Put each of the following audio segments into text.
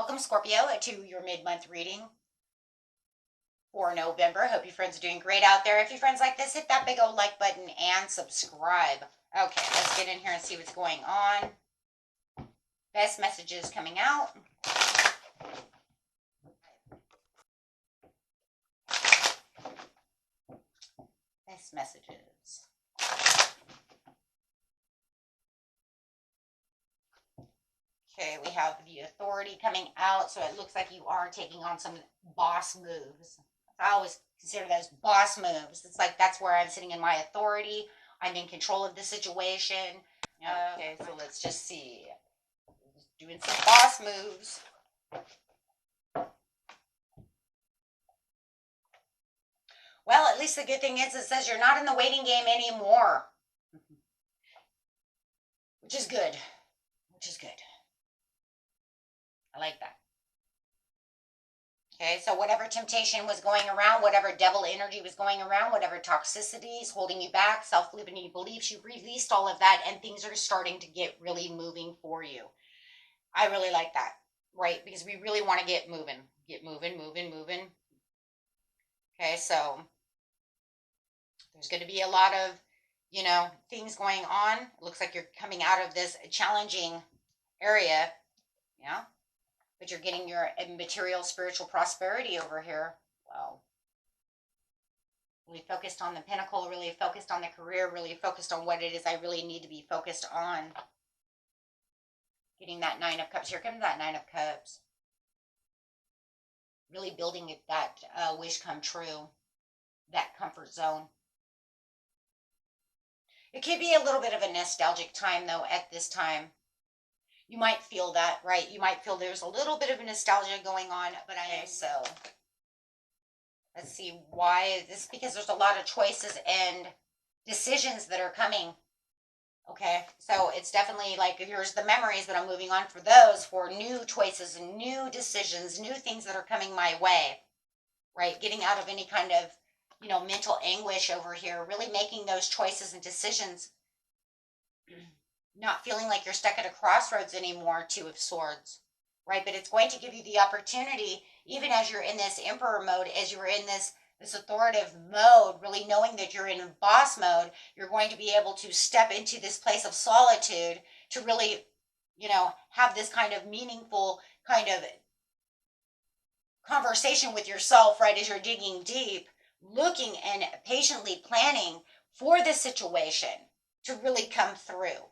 Welcome, Scorpio, to your mid-month reading for November. Hope your friends are doing great out there. If your friends like this, hit that big old like button and subscribe. Okay, let's get in here and see what's going on. Best messages coming out. Best messages. Okay, we have the authority coming out, so it looks like you are taking on some boss moves. I always consider those boss moves. It's like that's where I'm sitting in my authority. I'm in control of the situation. Okay, so let's just see. Doing some boss moves. Well, at least the good thing is it says you're not in the waiting game anymore. Which is good. Which is good. I like that. Okay, so whatever temptation was going around, whatever devil energy was going around, whatever toxicity is holding you back, self-limiting beliefs, you released all of that and things are starting to get really moving for you. I really like that, right? Because we really want to get moving. Get moving. Okay, so there's going to be a lot of, things going on. It looks like you're coming out of this challenging area, yeah? But you're getting your material, spiritual prosperity over here. Wow. Really focused on the pinnacle, really focused on the career, really focused on what it is I really need to be focused on. Getting that Nine of Cups. Here comes that Nine of Cups. Really building that wish come true. That comfort zone. It could be a little bit of a nostalgic time, though, at this time. You might feel that, right? You might feel there's a little bit of a nostalgia going on, but I am so. Let's see, why is this? Because there's a lot of choices and decisions that are coming. Okay, so it's definitely like, here's the memories that I'm moving on for those, for new choices and new decisions, new things that are coming my way, right? Getting out of any kind of, mental anguish over here, really making those choices and decisions. Not feeling like you're stuck at a crossroads anymore, Two of Swords, right? But it's going to give you the opportunity, even as you're in this emperor mode, as you're in this authoritative mode, really knowing that you're in boss mode, you're going to be able to step into this place of solitude to really, have this kind of meaningful kind of conversation with yourself, right? As you're digging deep, looking and patiently planning for this situation to really come through.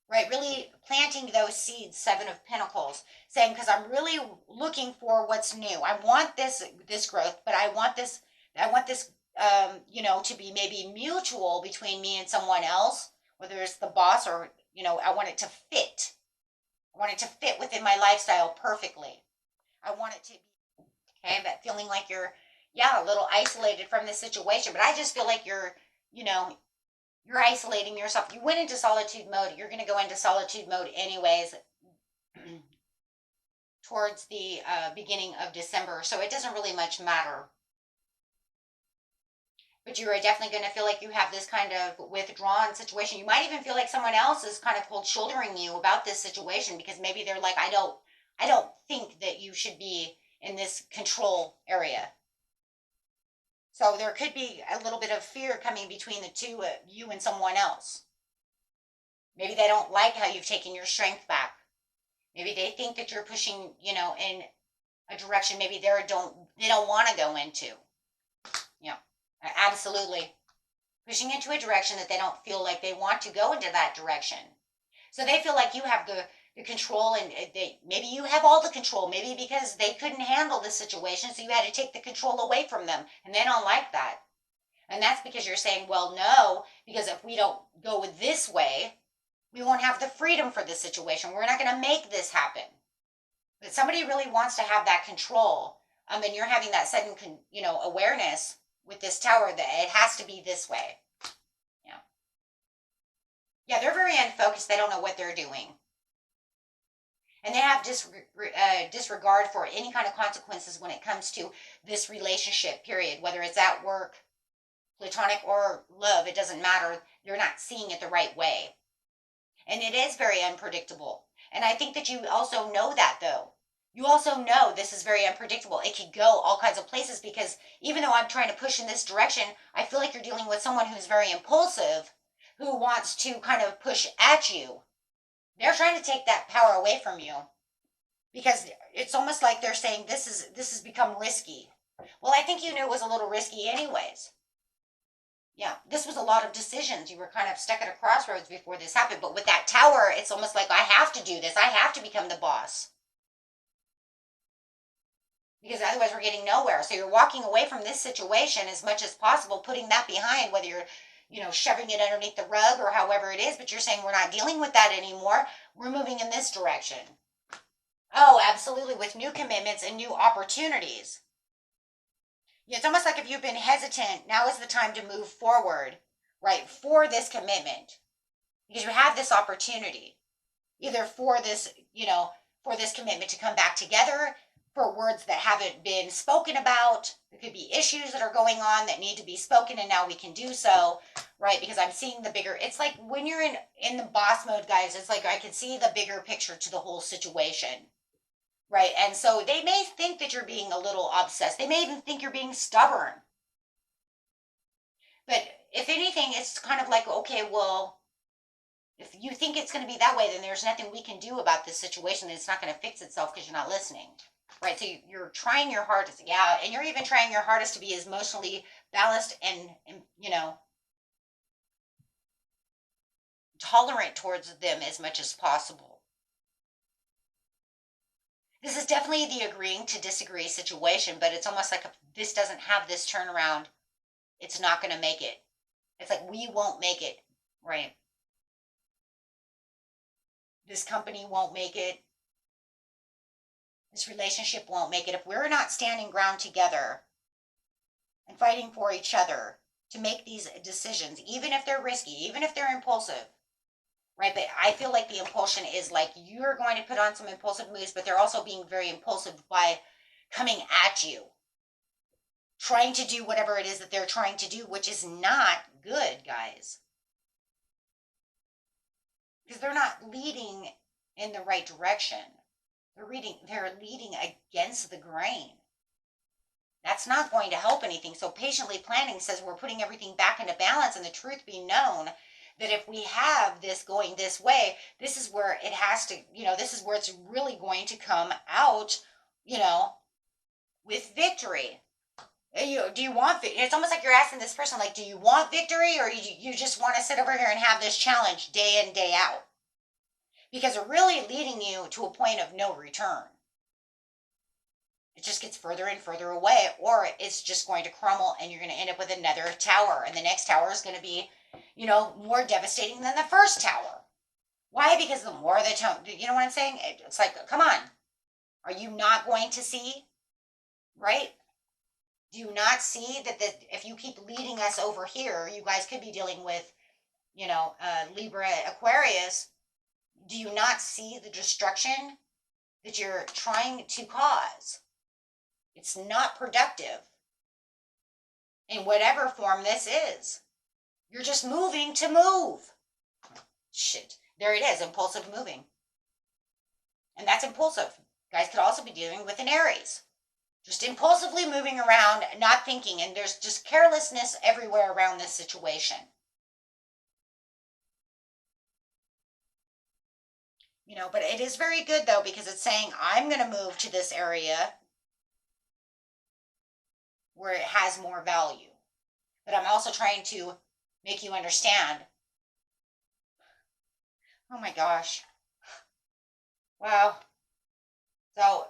Right, really planting those seeds, Seven of Pentacles, saying, because I'm really looking for what's new. I want this growth, but I want this, to be maybe mutual between me and someone else, whether it's the boss or, I want it to fit. I want it to fit within my lifestyle perfectly. I want it to be, okay, but feeling like you're, a little isolated from the situation, but I just feel like you're isolating yourself. You went into solitude mode. You're going to go into solitude mode anyways towards the beginning of December. So it doesn't really much matter. But you are definitely going to feel like you have this kind of withdrawn situation. You might even feel like someone else is kind of cold shouldering you about this situation, because maybe they're like, I don't think that you should be in this control area. So there could be a little bit of fear coming between the two, you and someone else. Maybe they don't like how you've taken your strength back. Maybe they think that you're pushing, in a direction maybe they don't want to go into. Absolutely. Pushing into a direction that they don't feel like they want to go into that direction. So they feel like you have the control, and maybe you have all the control, maybe because they couldn't handle the situation, so you had to take the control away from them, and they don't like that. And that's because you're saying, well, no, because if we don't go this way, we won't have the freedom for this situation. We're not going to make this happen. But somebody really wants to have that control, and you're having that sudden, awareness with this Tower that it has to be this way. Yeah, they're very unfocused. They don't know what they're doing. And they have disregard for any kind of consequences when it comes to this relationship, period. Whether it's at work, platonic, or love, it doesn't matter. They're not seeing it the right way. And it is very unpredictable. And I think that you also know that, though. You also know this is very unpredictable. It could go all kinds of places because even though I'm trying to push in this direction, I feel like you're dealing with someone who's very impulsive, who wants to kind of push at you. They're trying to take that power away from you because it's almost like they're saying this has become risky. Well, I think you knew it was a little risky anyways. Yeah, this was a lot of decisions. You were kind of stuck at a crossroads before this happened. But with that tower, it's almost like I have to do this. I have to become the boss. Because otherwise we're getting nowhere. So you're walking away from this situation as much as possible, putting that behind, whether you're, shoving it underneath the rug or however it is, but you're saying we're not dealing with that anymore. We're moving in this direction. Oh, absolutely. With new commitments and new opportunities. Yeah, it's almost like if you've been hesitant, now is the time to move forward, right, for this commitment. Because you have this opportunity, either for this commitment to come back together, for words that haven't been spoken about. There could be issues that are going on that need to be spoken, and now we can do so, right? Because I'm seeing the bigger. It's like when you're in the boss mode, guys. It's like I can see the bigger picture to the whole situation, right? And so they may think that you're being a little obsessed. They may even think you're being stubborn. But if anything, it's kind of like, okay, well, if you think it's going to be that way, then there's nothing we can do about this situation. It's not going to fix itself because you're not listening. Right, so you're trying your hardest, yeah, and you're even trying your hardest to be as emotionally balanced and tolerant towards them as much as possible. This is definitely the agreeing to disagree situation, but it's almost like if this doesn't have this turnaround, it's not going to make it. It's like we won't make it, right? This company won't make it. This relationship won't make it if we're not standing ground together and fighting for each other to make these decisions, even if they're risky, even if they're impulsive, right? But I feel like the impulsion is like you're going to put on some impulsive moves, but they're also being very impulsive by coming at you, trying to do whatever it is that they're trying to do, which is not good, guys. Because they're not leading in the right direction. They're leading against the grain. That's not going to help anything. So patiently planning says we're putting everything back into balance, and the truth be known that if we have this going this way, this is where it has to, this is where it's really going to come out, with victory. Do you want, it's almost like you're asking this person, like, do you want victory, or you just want to sit over here and have this challenge day in, day out? Because it's really leading you to a point of no return. It just gets further and further away, or it's just going to crumble and you're going to end up with another tower. And the next tower is going to be, more devastating than the first tower. Why? Because the more you know what I'm saying? It's like, come on. Are you not going to see? Right? Do you not see that if you keep leading us over here, you guys could be dealing with, Libra, Aquarius. Do you not see the destruction that you're trying to cause? It's not productive in whatever form this is. You're just moving to move. Shit. There it is, impulsive moving. And that's impulsive. Guys could also be dealing with an Aries. Just impulsively moving around, not thinking, and there's just carelessness everywhere around this situation. But it is very good though, because it's saying I'm going to move to this area where it has more value. But I'm also trying to make you understand. Oh my gosh. Wow. So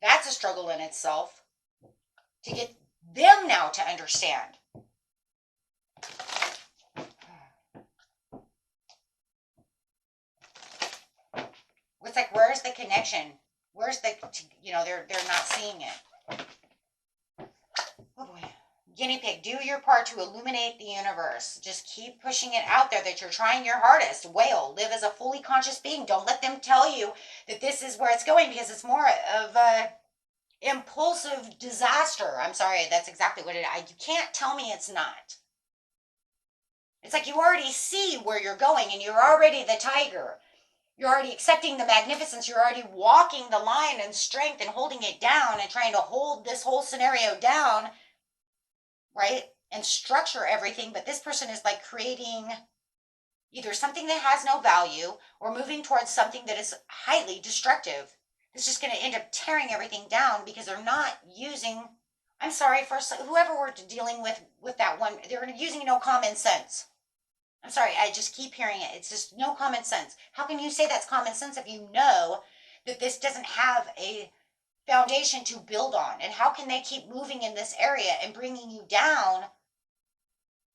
that's a struggle in itself to get them now to understand. It's like, where's the connection? Where's the, they're not seeing it. Oh boy. Guinea pig, do your part to illuminate the universe. Just keep pushing it out there that you're trying your hardest. Whale, live as a fully conscious being. Don't let them tell you that this is where it's going, because it's more of a impulsive disaster. I'm sorry, that's exactly what it is. You can't tell me it's not. It's like you already see where you're going and you're already the tiger. You're already accepting the magnificence. You're already walking the line in strength and holding it down and trying to hold this whole scenario down, right? And structure everything. But this person is like creating either something that has no value or moving towards something that is highly destructive. It's just going to end up tearing everything down because they're not using, I'm sorry, for whoever we're dealing with that one, they're using no common sense. I'm sorry, I just keep hearing it. It's just no common sense. How can you say that's common sense if you know that this doesn't have a foundation to build on? And how can they keep moving in this area and bringing you down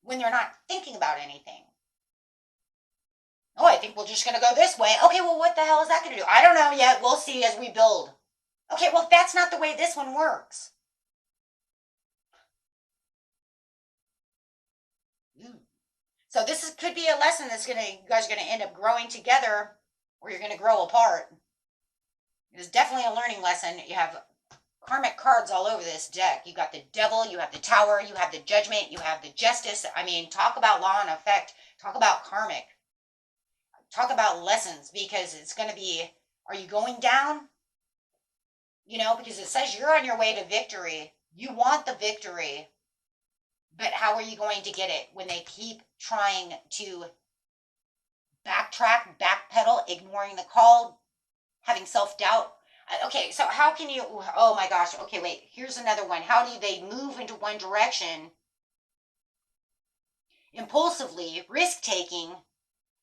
when they're not thinking about anything? Oh, I think we're just going to go this way. Okay, well, what the hell is that going to do? I don't know yet. We'll see as we build. Okay, well, that's not the way this one works. So this could be a lesson that's you guys are going to end up growing together, or you're going to grow apart. It is definitely a learning lesson. You have karmic cards all over this deck. You got the devil, you have the tower, you have the judgment, you have the justice. I mean, talk about law and effect. Talk about karmic. Talk about lessons, because it's going to be, are you going down? You know, because it says you're on your way to victory. You want the victory. But how are you going to get it when they keep trying to backtrack, backpedal, ignoring the call, having self-doubt? Okay, so how can you, oh my gosh, okay, wait, here's another one. How do they move into one direction impulsively, risk-taking,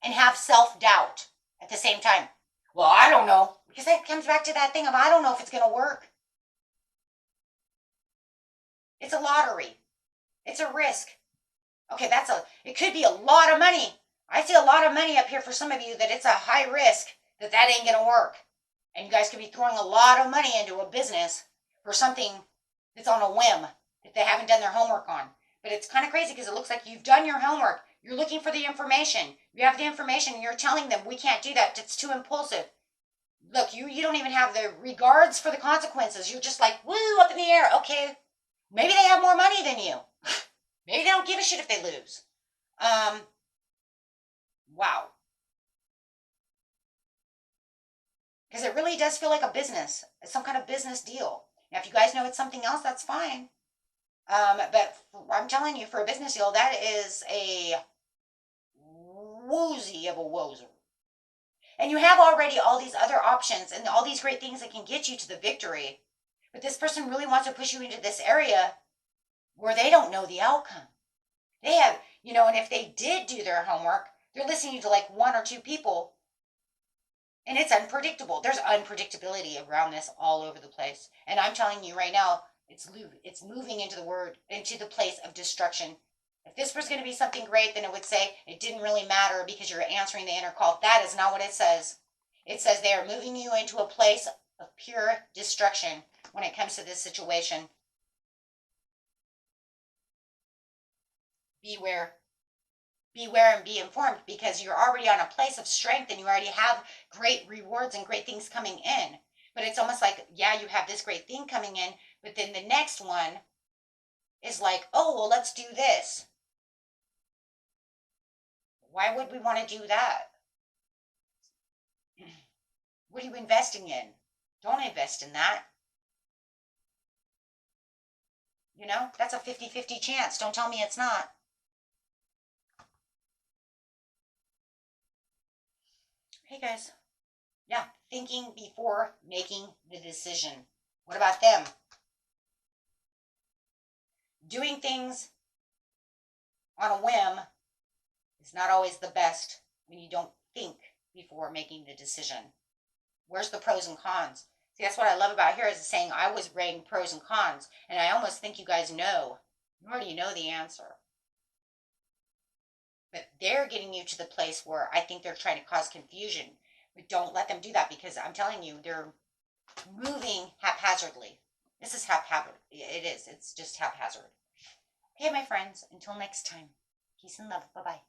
and have self-doubt at the same time? Well, I don't know. Because that comes back to that thing of I don't know if it's going to work. It's a lottery. It's a risk. Okay, it could be a lot of money. I see a lot of money up here for some of you that it's a high risk that ain't going to work. And you guys could be throwing a lot of money into a business for something that's on a whim that they haven't done their homework on. But it's kind of crazy because it looks like you've done your homework. You're looking for the information. You have the information and you're telling them, we can't do that. It's too impulsive. Look, you don't even have the regards for the consequences. You're just like, woo, up in the air. Okay, maybe they have more money than you. Maybe they don't give a shit if they lose. Wow. Because it really does feel like a business. It's some kind of business deal. Now, if you guys know it's something else, that's fine. But I'm telling you, for a business deal, that is a woozy of a wozer. And you have already all these other options and all these great things that can get you to the victory. But this person really wants to push you into this area where they don't know the outcome. They have, and if they did do their homework, they're listening to like one or two people, and it's unpredictable. There's unpredictability around this all over the place. And I'm telling you right now, it's moving into the place of destruction. If this was going to be something great, then it would say it didn't really matter because you're answering the inner call. That is not what it says. It says they are moving you into a place of pure destruction when it comes to this situation. Beware and be informed, because you're already on a place of strength and you already have great rewards and great things coming in. But it's almost like, yeah, you have this great thing coming in, but then the next one is like, oh, well, let's do this. Why would we want to do that? What are you investing in? Don't invest in that. That's a 50-50 chance. Don't tell me it's not. Hey guys, yeah, thinking before making the decision. What about them? Doing things on a whim is not always the best when you don't think before making the decision. Where's the pros and cons? See, that's what I love about here is saying I was weighing pros and cons, and I almost think you guys know. You already know the answer. But they're getting you to the place where I think they're trying to cause confusion. But don't let them do that, because I'm telling you, they're moving haphazardly. This is haphazard. It is. It's just haphazard. Okay, my friends, until next time. Peace and love. Bye-bye.